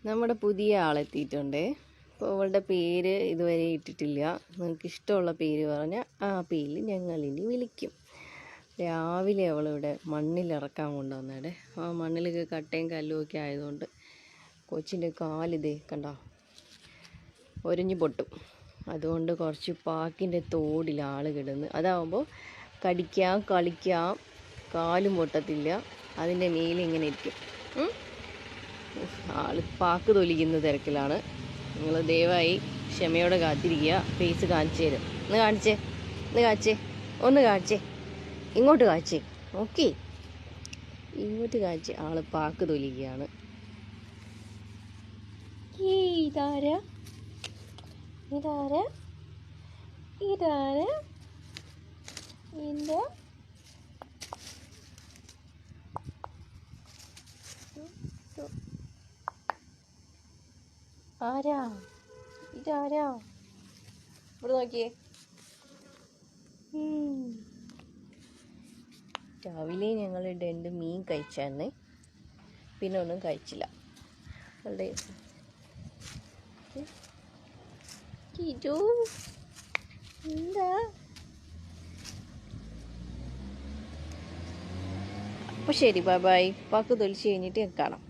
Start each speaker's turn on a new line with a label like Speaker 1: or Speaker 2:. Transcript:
Speaker 1: നമ്മുടെ പുതിയ ആളെത്തിയിട്ടുണ്ട്. അപ്പോൾ അവളുടെ പേര് ഇതുവരെ ഇട്ടിട്ടില്ല. നിങ്ങൾക്ക് ഇഷ്ടമുള്ള പേര് പറഞ്ഞാൽ ആ പേരിൽ ഞങ്ങളിനി വിളിക്കും. രാവിലെ അവളിവിടെ മണ്ണിലിറക്കാൻ കൊണ്ടുവന്നേടെ. ആ മണ്ണിലൊക്കെ കട്ടയും കല്ലും ഒക്കെ ആയതുകൊണ്ട് കൊച്ചിൻ്റെ കാലിതേ കണ്ടോ ഒരിഞ്ഞ് പൊട്ടും. അതുകൊണ്ട് കുറച്ച് പാക്കിൻ്റെ തോടിൽ ആൾ കിടന്ന്, അതാവുമ്പോൾ കടിക്കാം കളിക്കാം, കാലും പൊട്ടത്തില്ല, അതിൻ്റെ മേലിങ്ങനെ ഇരിക്കും. ആൾ പാക്ക് തൊലിക്കുന്ന തിരക്കിലാണ്. നിങ്ങൾ ദയവായി ക്ഷമയോടെ കാത്തിരിക്കുക. ഫേസ് കാണിച്ചു തരും. ഒന്ന് കാണിച്ചേ, ഒന്ന് കാണിച്ചേ, ഇങ്ങോട്ട് കാണിച്ചേ. ഓക്കെ, ഇങ്ങോട്ട് കാണിച്ചേ. ആൾ പാക്ക് തൊലിക്കുകയാണ്. ഇതാരാ എന്താ ഇതാരാ ഇവിടെ നോക്കിയേ. രാവിലെ ഞങ്ങൾ 2 മീൻ കഴിച്ചായിരുന്നേ, പിന്നെ ഒന്നും കഴിച്ചില്ല. അവളുടെ എന്താ? അപ്പോൾ ശരി, ബൈ ബൈ. പാക്ക് തൊലിച്ച് കഴിഞ്ഞിട്ട് കാണാം.